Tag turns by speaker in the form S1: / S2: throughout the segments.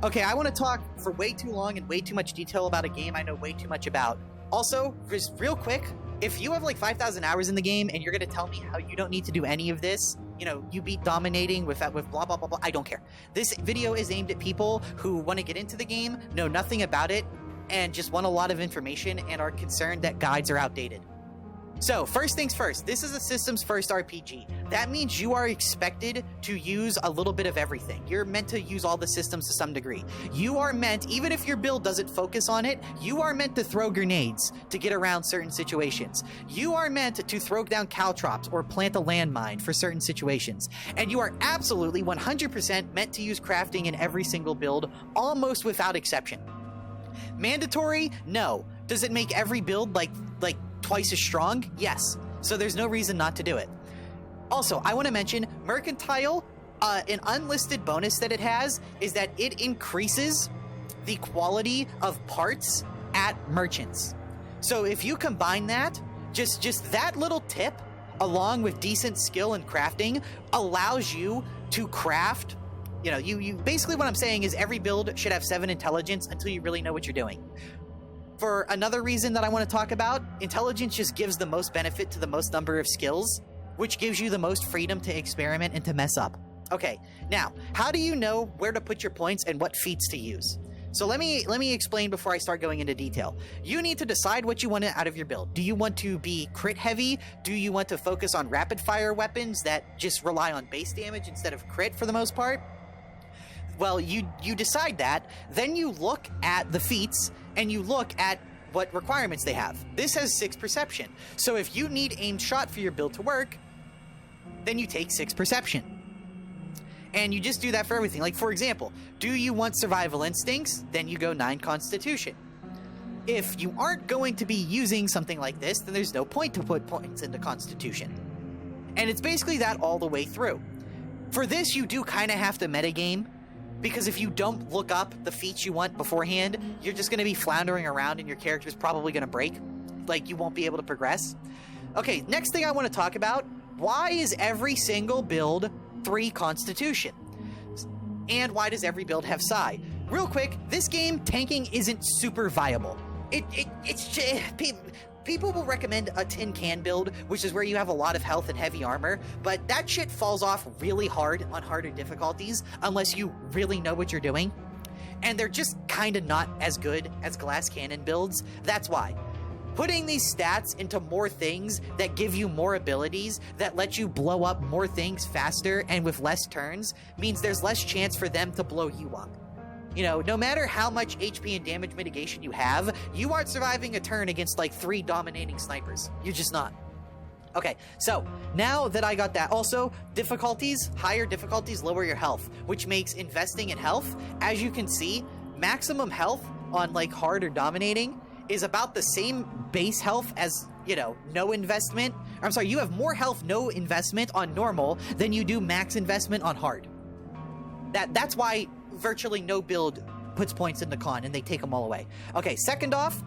S1: Okay, I want to talk for way too long and way too much detail about a game I know way too much about. Also, just real quick, if you have like 5,000 hours in the game and you're going to tell me how you don't need to do any of this, you know, you beat dominating with blah, blah, blah, blah, I don't care. This video is aimed at people who want to get into the game, know nothing about it, and just want a lot of information and are concerned that guides are outdated. So, first things first, this is a systems first RPG. That means you are expected to use a little bit of everything. You're meant to use all the systems to some degree. You are meant, even if your build doesn't focus on it, you are meant to throw grenades to get around certain situations. You are meant to throw down caltrops or plant a landmine for certain situations. And you are absolutely 100% meant to use crafting in every single build, almost without exception. Mandatory? No. Does it make every build like twice as strong? Yes. So there's no reason not to do it. Also, I want to mention Mercantile, an unlisted bonus that it has is that it increases the quality of parts at merchants. So if you combine that, just that little tip, along with decent skill in crafting, allows you to craft. You know, you basically what I'm saying is every build should have 7 intelligence until you really know what you're doing. For another reason that I want to talk about, intelligence just gives the most benefit to the most number of skills, which gives you the most freedom to experiment and to mess up. Okay, now, how do you know where to put your points and what feats to use? So let me explain before I start going into detail. You need to decide what you want out of your build. Do you want to be crit heavy? Do you want to focus on rapid fire weapons that just rely on base damage instead of crit for the most part? Well, you decide that, then you look at the feats, and you look at what requirements they have. This has 6 perception, so if you need aimed shot for your build to work, then you take 6 perception. And you just do that for everything. Like, for example, do you want survival instincts? Then you go 9 constitution. If you aren't going to be using something like this, then there's no point to put points into constitution. And it's basically that all the way through. For this, you do kind of have to metagame, because if you don't look up the feats you want beforehand, you're just going to be floundering around and your character's probably going to break. Like, you won't be able to progress. Okay, next thing I want to talk about, why is every single build 3 constitution? And why does every build have psi? Real quick, this game, tanking isn't super viable. It's just... People will recommend a tin can build, which is where you have a lot of health and heavy armor, but that shit falls off really hard on harder difficulties unless you really know what you're doing. And they're just kind of not as good as glass cannon builds. That's why. Putting these stats into more things that give you more abilities, that let you blow up more things faster and with less turns, means there's less chance for them to blow you up. You know, no matter how much HP and damage mitigation you have, you aren't surviving a turn against like 3 dominating snipers. You're just not. Okay, so now that I got that, also difficulties, higher difficulties lower your health, which makes investing in health, as you can see, maximum health on like hard or dominating is about the same base health as, you know, no investment. I'm sorry, you have more health, no investment on normal than you do max investment on hard. That's why virtually no build puts points into con and they take them all away. Okay, second off,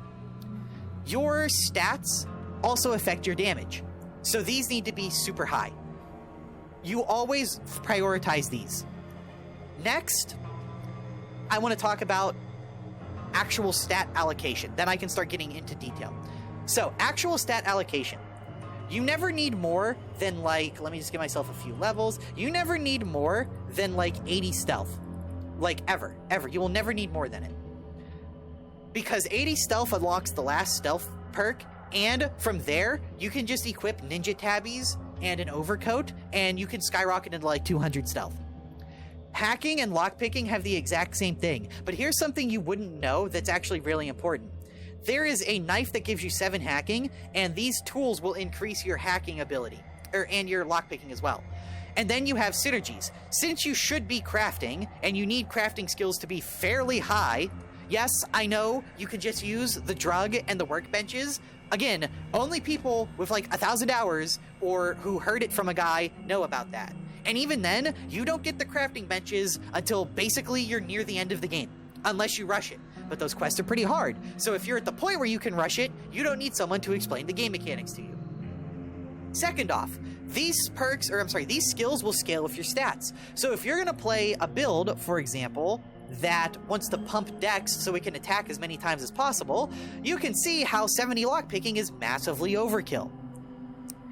S1: your stats also affect your damage. So these need to be super high. You always prioritize these. Next, I want to talk about actual stat allocation. Then I can start getting into detail. So, actual stat allocation. You never need more than like, let me just give myself a few levels. You never need more than like 80 stealth. Like, ever. You will never need more than it. Because 80 stealth unlocks the last stealth perk, and from there, you can just equip ninja tabbies and an overcoat, and you can skyrocket into like 200 stealth. Hacking and lockpicking have the exact same thing, but here's something you wouldn't know that's actually really important. There is a knife that gives you 7 hacking, and these tools will increase your hacking ability, and your lockpicking as well. And then you have synergies. Since you should be crafting, and you need crafting skills to be fairly high, yes, I know you can just use the drug and the workbenches. Again, only people with like 1,000 hours or who heard it from a guy know about that. And even then, you don't get the crafting benches until basically you're near the end of the game, unless you rush it. But those quests are pretty hard, so if you're at the point where you can rush it, you don't need someone to explain the game mechanics to you. Second off, these skills will scale with your stats. So if you're going to play a build, for example, that wants to pump dex so it can attack as many times as possible, you can see how 70 lockpicking is massively overkill.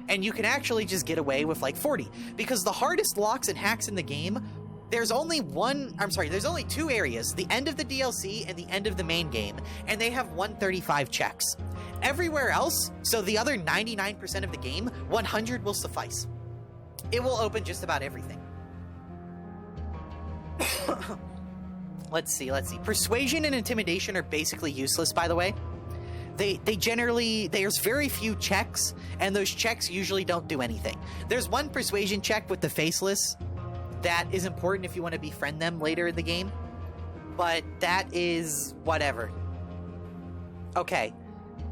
S1: And you can actually just get away with like 40, because the hardest locks and hacks in the game, there's only two areas, the end of the DLC and the end of the main game, and they have 135 checks. Everywhere else, so the other 99% of the game, 100 will suffice. It will open just about everything. Let's see. Persuasion and intimidation are basically useless, by the way. They generally, there's very few checks, and those checks usually don't do anything. There's one persuasion check with the faceless that is important if you want to befriend them later in the game, but that is whatever. Okay,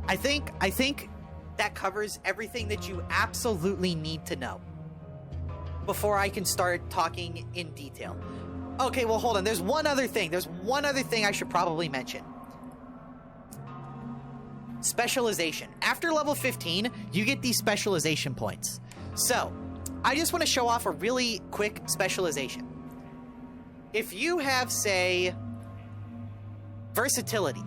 S1: I think that covers everything that you absolutely need to know before I can start talking in detail. Okay, well, hold on. There's one other thing I should probably mention. Specialization. After level 15, you get these specialization points. So, I just want to show off a really quick specialization. If you have, say, versatility,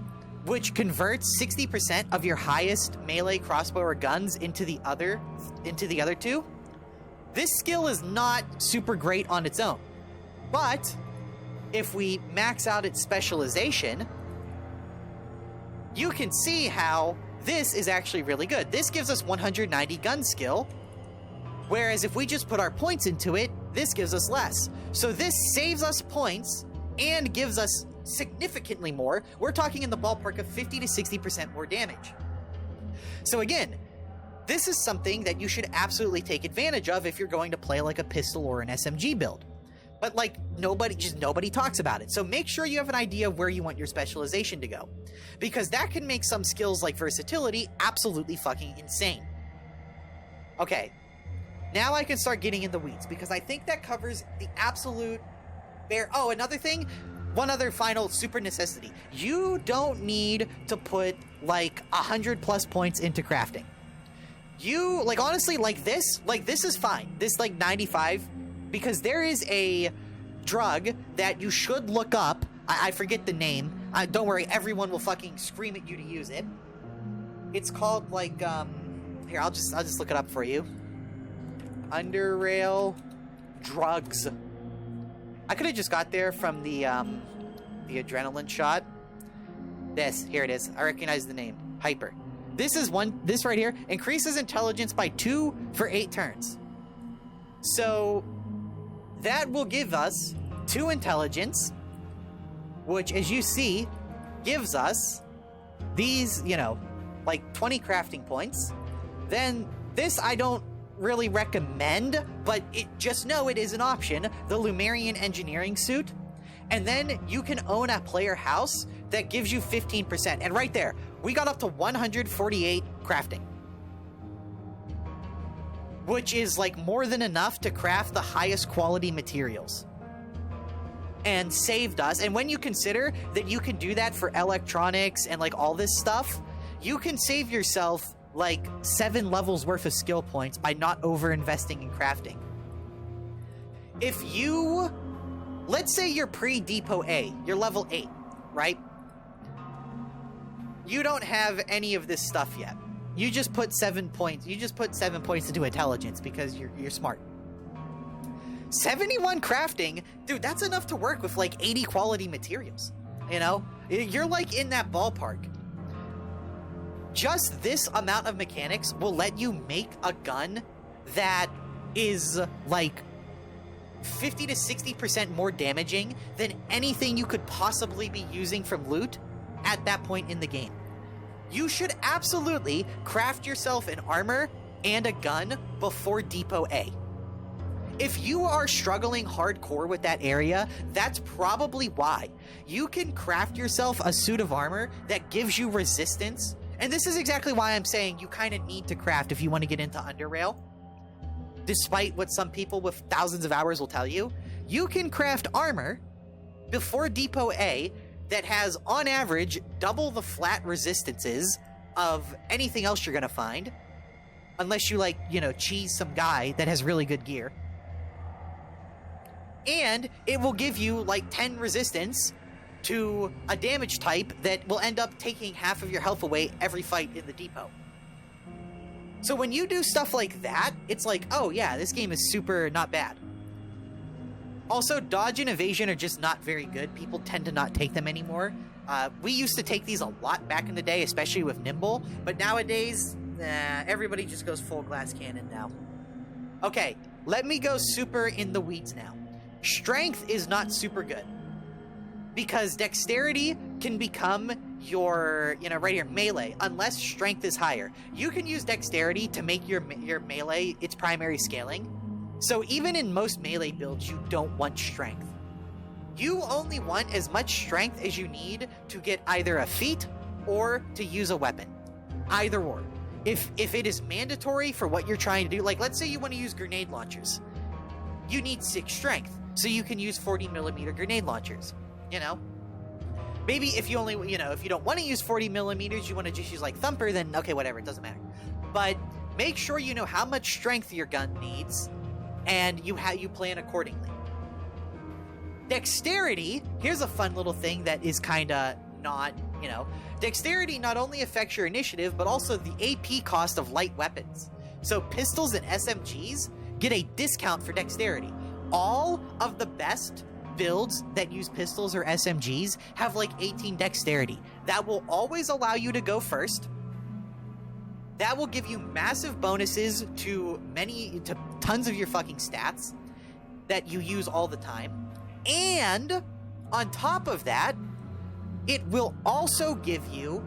S1: which converts 60% of your highest melee crossbow or guns into the other two, this skill is not super great on its own. But if we max out its specialization, you can see how this is actually really good. This gives us 190 gun skill, whereas if we just put our points into it, this gives us less. So this saves us points and gives us significantly more. We're talking in the ballpark of 50 to 60% more damage. So again, this is something that you should absolutely take advantage of if you're going to play like a pistol or an SMG build. But like nobody talks about it. So make sure you have an idea of where you want your specialization to go, because that can make some skills like versatility absolutely fucking insane. Okay, now I can start getting in the weeds, because I think that covers the absolute bare... Oh, another thing, one other final super necessity. You don't need to put like 100 plus points into crafting. You, like, honestly, like this is fine. This, like, 95, because there is a drug that you should look up. I forget the name. Don't worry, everyone will fucking scream at you to use it. It's called, like, here, I'll just look it up for you. Underrail drugs. I could have just got there from the adrenaline shot. Here it is. I recognize the name. Hyper. This right here increases intelligence by 2 for 8 turns. So that will give us 2 intelligence, which, as you see, gives us these, like 20 crafting points. Then this I don't really recommend, but just know it is an option, the Lumerian engineering suit. And then you can own a player house that gives you 15%. And right there, we got up to 148 crafting, which is like more than enough to craft the highest quality materials, and saved us. And when you consider that you can do that for electronics and like all this stuff, you can save yourself like 7 levels worth of skill points by not over investing in crafting. If you, let's say you're pre-Depot A, you're level 8, right? You don't have any of this stuff yet. You just put 7 points. You just put 7 points into intelligence because you're smart. 71 crafting, dude, that's enough to work with like 80 quality materials. You're like in that ballpark. Just this amount of mechanics will let you make a gun that is like 50 to 60% more damaging than anything you could possibly be using from loot at that point in the game. You should absolutely craft yourself an armor and a gun before Depot A. If you are struggling hardcore with that area, that's probably why. You can craft yourself a suit of armor that gives you resistance. And this is exactly why I'm saying you kind of need to craft if you want to get into underrail. Despite what some people with thousands of hours will tell you, you can craft armor before Depot A that has, on average, double the flat resistances of anything else you're going to find. Unless you, cheese some guy that has really good gear. And it will give you, 10 resistance to a damage type that will end up taking half of your health away every fight in the depot. So when you do stuff like that, it's like, oh yeah, this game is super not bad. Also, dodge and evasion are just not very good. People tend to not take them anymore. We used to take these a lot back in the day, especially with Nimble, but nowadays, everybody just goes full glass cannon now. Okay, let me go super in the weeds now. Strength is not super good, because dexterity can become your, right here, melee, unless strength is higher. You can use dexterity to make your melee its primary scaling. So even in most melee builds, you don't want strength. You only want as much strength as you need to get either a feat or to use a weapon. Either or. If it is mandatory for what you're trying to do, like let's say you want to use grenade launchers, you need 6 strength, so you can use 40mm grenade launchers, Maybe if you only, if you don't want to use 40mm, you want to just use like Thumper, then okay, whatever, it doesn't matter. But make sure you know how much strength your gun needs, and you plan accordingly. Dexterity, here's a fun little thing that is kind of not, Dexterity not only affects your initiative, but also the AP cost of light weapons. So pistols and SMGs get a discount for dexterity. All of the best builds that use pistols or SMGs have like 18 dexterity. That will always allow you to go first. That will give you massive bonuses to tons of your fucking stats that you use all the time. And on top of that, it will also give you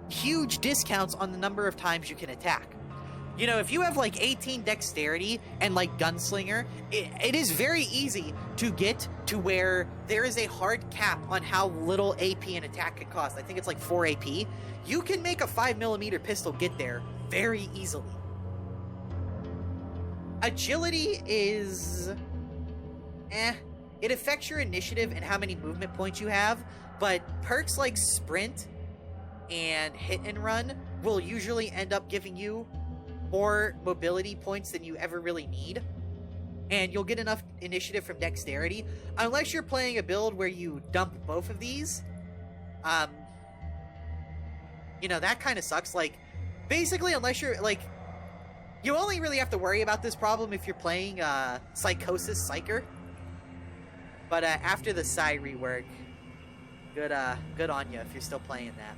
S1: huge discounts on the number of times you can attack. If you have like 18 dexterity and like gunslinger, it is very easy to get to where there is a hard cap on how little AP an attack can cost. I think it's like 4 AP. You can make a 5mm pistol get there very easily. Agility is... It affects your initiative and how many movement points you have, but perks like sprint and hit and run will usually end up giving you more mobility points than you ever really need, and you'll get enough initiative from dexterity, unless you're playing a build where you dump both of these. That kind of sucks. Like, basically, unless you're like, you only really have to worry about this problem if you're playing Psychosis Psyker. But after the Psy rework, good on you if you're still playing that.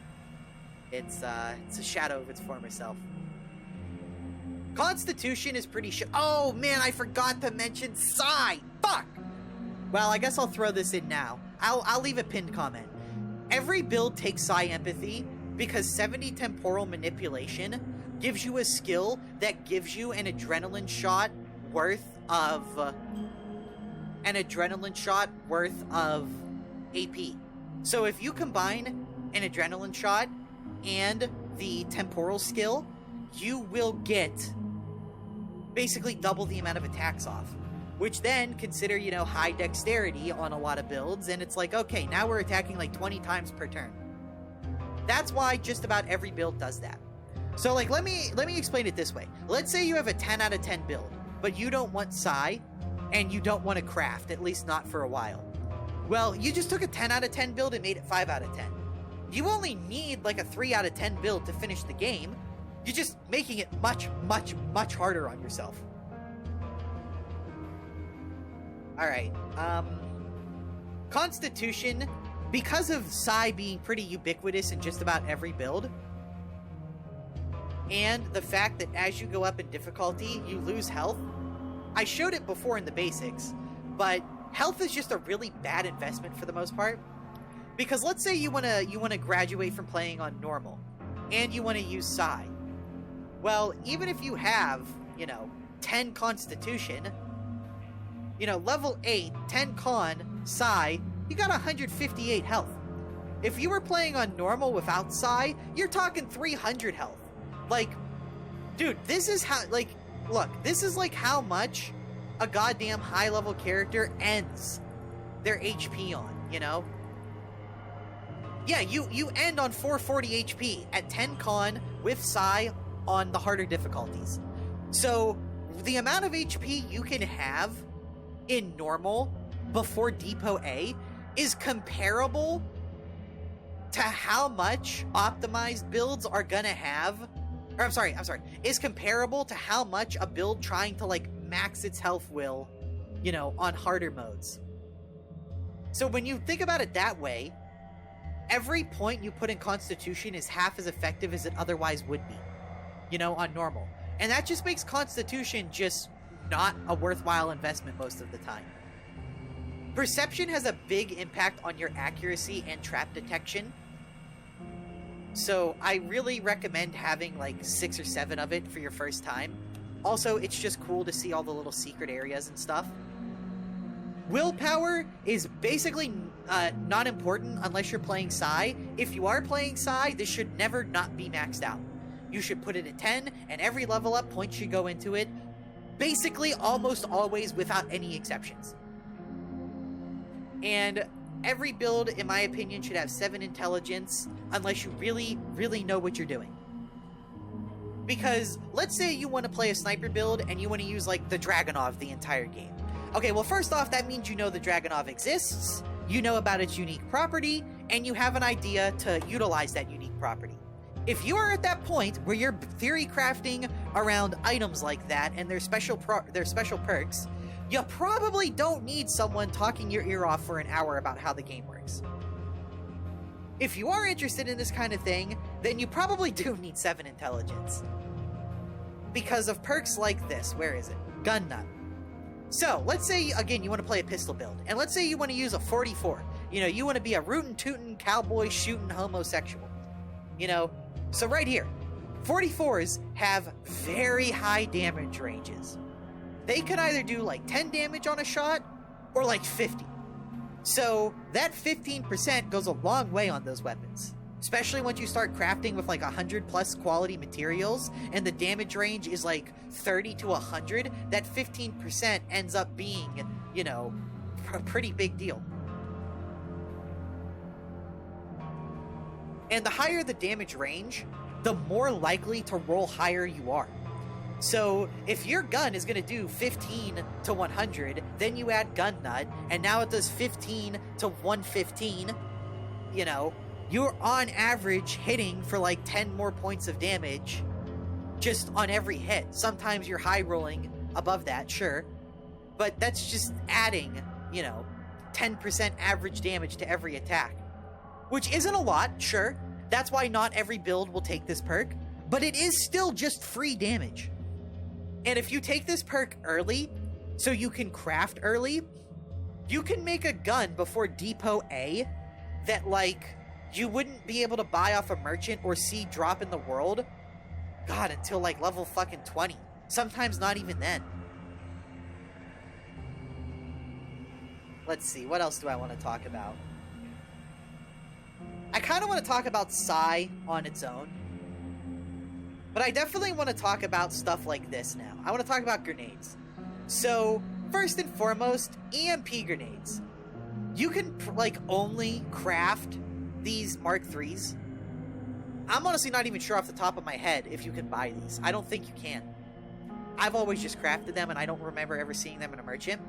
S1: It's a shadow of its former self. Constitution is pretty oh man, I forgot to mention Psy! Fuck! Well, I guess I'll throw this in now. I'll leave a pinned comment. Every build takes Psy Empathy because 70 Temporal Manipulation gives you a skill that gives you an adrenaline shot worth of AP. So if you combine an adrenaline shot and the temporal skill, you will get basically double the amount of attacks off, which then consider, high dexterity on a lot of builds, and it's like, okay, now we're attacking like 20 times per turn. That's why just about every build does that. So like, let me explain it this way. Let's say you have a 10 out of 10 build, but you don't want Psy, and you don't want to craft, at least not for a while. Well, you just took a 10 out of 10 build and made it 5 out of 10. You only need like a 3 out of 10 build to finish the game. You're just making it much, much, much harder on yourself. Alright, Constitution, because of Psy being pretty ubiquitous in just about every build, and the fact that as you go up in difficulty, you lose health. I showed it before in the basics, but health is just a really bad investment for the most part. Because let's say you wanna graduate from playing on normal, and you want to use Psy. Well, even if you have, 10 Constitution, level 8, 10 Con, Psy, you got 158 health. If you were playing on normal without Psy, you're talking 300 health. Like, dude, this is how, like, look, this is like how much a goddamn high-level character ends their HP on, Yeah, you end on 440 HP at 10 Con with Psy on the harder difficulties. So, the amount of HP you can have in normal before Depot A is comparable to how much optimized builds are gonna have, or I'm sorry, is comparable to how much a build trying to like max its health will, you know, on harder modes. So when you think about it that way, every point you put in Constitution is half as effective as it otherwise would be, you know, on normal. And that just makes Constitution just not a worthwhile investment most of the time. Perception has a big impact on your accuracy and trap detection. So I really recommend having like 6 or 7 of it for your first time. Also, it's just cool to see all the little secret areas and stuff. Willpower is basically not important unless you're playing Psy. If you are playing Psy, this should never not be maxed out. You should put it at 10, and every level up point should go into it, basically almost always without any exceptions. And every build, in my opinion, should have 7 intelligence, unless you really, really know what you're doing. Because, let's say you want to play a sniper build, and you want to use, like, the Dragunov the entire game. Okay, well, first off, that means you know the Dragunov exists, you know about its unique property, and you have an idea to utilize that unique property. If you are at that point where you're theory crafting around items like that and their special perks, you probably don't need someone talking your ear off for an hour about how the game works. If you are interested in this kind of thing, then you probably do need 7 intelligence. Because of perks like this. Where is it? Gun Nut. So, let's say, again, you want to play a pistol build. And let's say you want to use a 44. You know, you want to be a rootin' tootin' cowboy shooting homosexual. You know, so right here, 44s have very high damage ranges. They can either do like 10 damage on a shot or like 50. So that 15% goes a long way on those weapons. Especially once you start crafting with like 100 plus quality materials and the damage range is like 30 to 100, that 15% ends up being, you know, a pretty big deal. And the higher the damage range, the more likely to roll higher you are. So if your gun is going to do 15 to 100, then you add Gun Nut, and now it does 15 to 115, you know, you're on average hitting for like 10 more points of damage just on every hit. Sometimes you're high rolling above that, sure, but that's just adding, you know, 10% average damage to every attack. Which isn't a lot, sure. That's why not every build will take this perk, but it is still just free damage. And if you take this perk early, so you can craft early, you can make a gun before Depot A that, like, you wouldn't be able to buy off a merchant or see drop in the world, God, until, like, level fucking 20. Sometimes not even then. Let's see, what else do I want to talk about? I kind of want to talk about Psy on its own. But I definitely want to talk about stuff like this now. I want to talk about grenades. So, first and foremost, EMP grenades. You can, like, only craft these Mark IIIs. I'm honestly not even sure off the top of my head if you can buy these. I don't think you can. I've always just crafted them, and I don't remember ever seeing them in a merchant.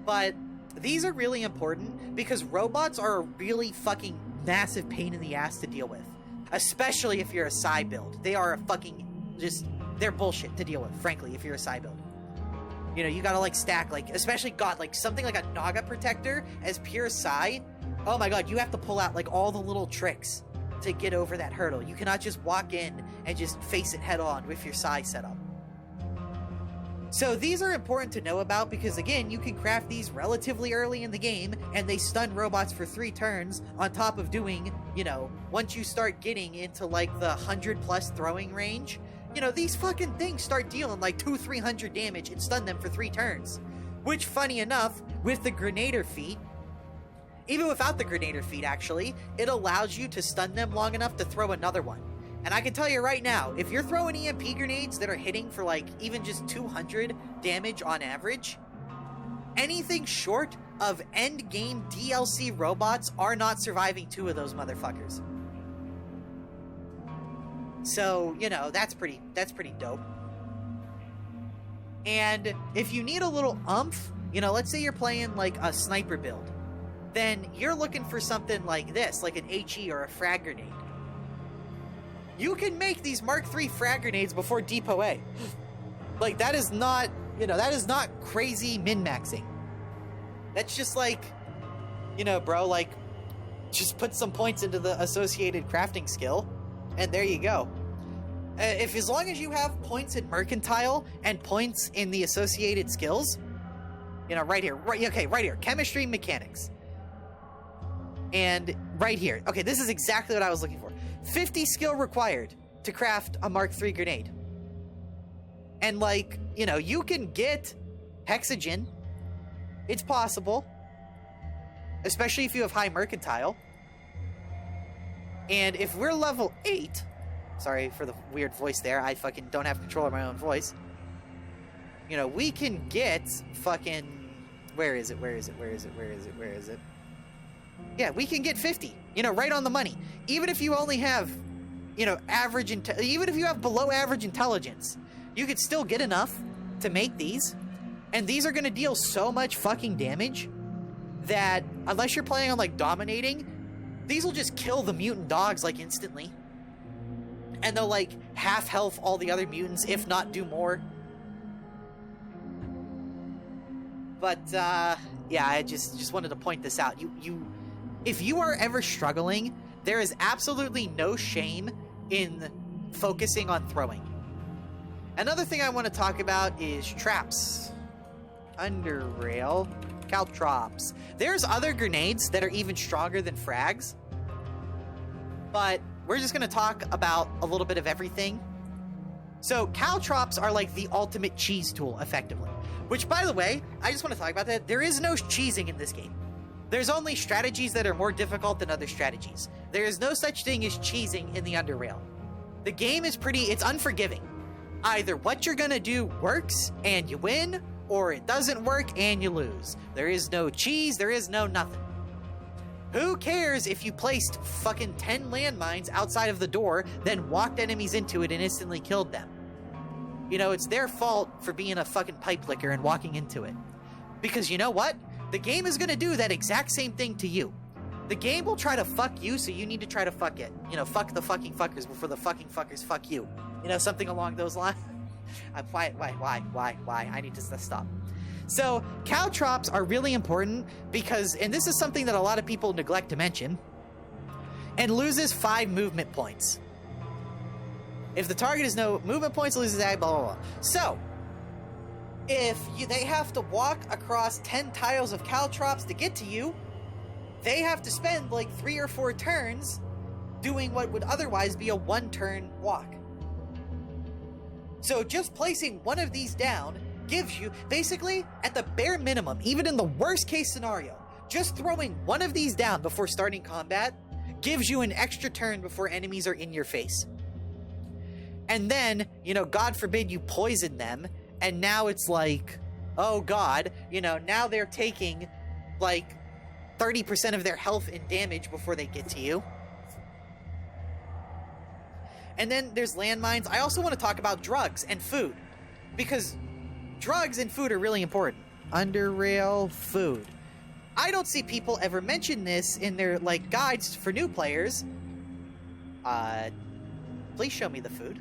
S1: But these are really important because robots are a really fucking massive pain in the ass to deal with. Especially if you're a Psy build. They are a fucking, just, they're bullshit to deal with, frankly, if you're a Psy build. You know, you gotta, like, stack, like, especially, God, like, something like a Naga Protector as pure Psy. Oh my God, you have to pull out, like, all the little tricks to get over that hurdle. You cannot just walk in and just face it head on with your Psy setup. So these are important to know about because, again, you can craft these relatively early in the game, and they stun robots for 3 turns on top of doing, you know, once you start getting into, like, the 100 plus throwing range, you know, these fucking things start dealing, like, 200-300 damage and stun them for 3 turns. Which, funny enough, with the Grenader feat, even without the Grenader feat, actually, it allows you to stun them long enough to throw another one. And I can tell you right now, if you're throwing EMP grenades that are hitting for, like, even just 200 damage on average, anything short of endgame DLC robots are not surviving 2 of those motherfuckers. So, you know, that's pretty dope. And if you need a little oomph, you know, let's say you're playing, like, a sniper build. then you're looking for something like this, like an HE or a frag grenade. You can make these Mark III frag grenades before Depot A. Like, that is not, that is not crazy min-maxing. That's just like, bro, like, just put some points into the associated crafting skill, and there you go. As long as you have points in Mercantile and points in the associated skills, right here, Chemistry, Mechanics. And right here, okay, this is exactly what I was looking for. 50 skill required to craft a Mark III grenade. And like, you can get Hexogen. It's possible. Especially if you have high Mercantile. And if we're level 8... Sorry for the weird voice there. I fucking don't have control of my own voice. We can get fucking... Where is it? Yeah, we can get 50. Right on the money. Even if you only have, average... Even if you have below average intelligence, you could still get enough to make these. And these are going to deal so much fucking damage that, unless you're playing on, like, dominating, these will just kill the mutant dogs, like, instantly. And they'll, like, half health all the other mutants, if not do more. But, yeah, I just wanted to point this out. If you are ever struggling, there is absolutely no shame in focusing on throwing. Another thing I want to talk about is traps. Underrail. Caltrops. There's other grenades that are even stronger than frags. But we're just going to talk about a little bit of everything. So, caltrops are like the ultimate cheese tool, effectively. Which, by the way, I just want to talk about that. There is no cheesing in this game. There's only strategies that are more difficult than other strategies. There is no such thing as cheesing in the underrail. The game is it's unforgiving. Either what you're going to do works and you win, or it doesn't work and you lose. There is no cheese, there is no nothing. Who cares if you placed fucking 10 landmines outside of the door, then walked enemies into it and instantly killed them? It's their fault for being a fucking pipe licker and walking into it. Because you know what? The game is gonna do that exact same thing to you. The game will try to fuck you, so you need to try to fuck it. Fuck the fucking fuckers before the fucking fuckers fuck you. Something along those lines. Why? I need to stop. So, caltrops are really important because, and this is something that a lot of people neglect to mention, and loses 5 movement points. If the target is no movement points, it loses that, blah, blah, blah. So, if they have to walk across 10 tiles of caltrops to get to you, they have to spend like 3 or 4 turns doing what would otherwise be a 1-turn walk. So just placing one of these down gives you, basically, at the bare minimum, even in the worst case scenario, just throwing one of these down before starting combat gives you an extra turn before enemies are in your face. And then, God forbid you poison them, and now it's like, oh god, now they're taking, like, 30% of their health and damage before they get to you. And then there's landmines. I also want to talk about drugs and food, because drugs and food are really important. Underrail food. I don't see people ever mention this in their, like, guides for new players. Please show me the food.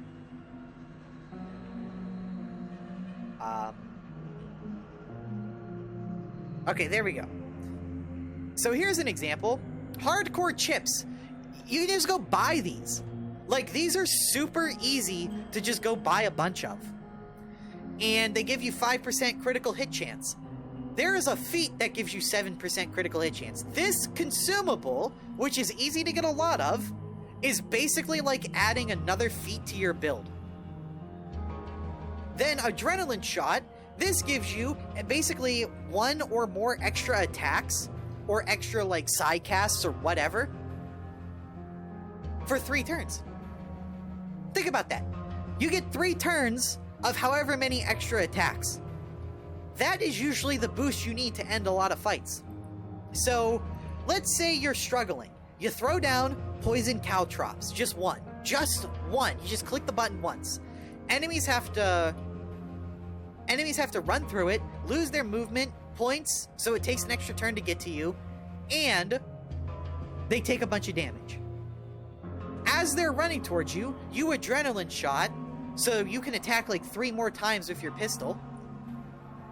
S1: Okay, there we go. So here's an example. Hardcore chips. You can just go buy these. Like, these are super easy to just go buy a bunch of. And they give you 5% critical hit chance. There is a feat that gives you 7% critical hit chance. This consumable, which is easy to get a lot of, is basically like adding another feat to your build. Then adrenaline shot. This gives you basically 1 or more extra attacks or extra, like, side casts or whatever for 3 turns. Think about that. You get 3 turns of however many extra attacks. That is usually the boost you need to end a lot of fights. So, let's say you're struggling. You throw down poison caltrops. Just one. Just one. You just click the button once. Enemies have to run through it, lose their movement points, so it takes an extra turn to get to you, and they take a bunch of damage. As they're running towards you, you adrenaline shot, so you can attack like 3 more times with your pistol.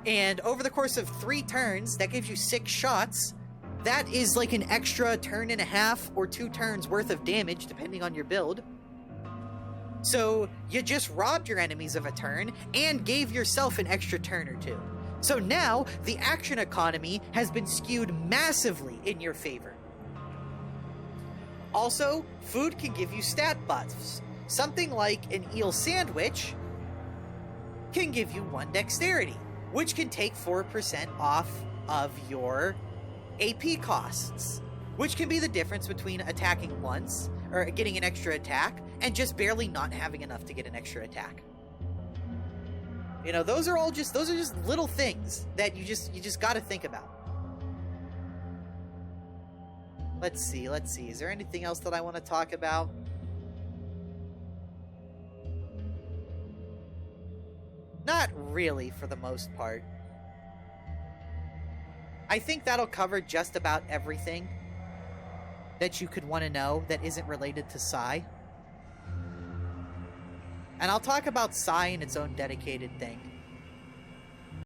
S1: And over the course of 3 turns, that gives you 6 shots. That is like an extra turn and a half or 2 turns worth of damage, depending on your build. So you just robbed your enemies of a turn and gave yourself an extra turn or 2. So now the action economy has been skewed massively in your favor. Also, food can give you stat buffs. Something like an eel sandwich can give you 1 dexterity, which can take 4% off of your AP costs, which can be the difference between attacking once, or getting an extra attack, and just barely not having enough to get an extra attack. You know, those are just little things that you just gotta think about. Let's see. Is there anything else that I want to talk about? Not really, for the most part. I think that'll cover just about everything that you could want to know that isn't related to Psi. And I'll talk about Psi in its own dedicated thing.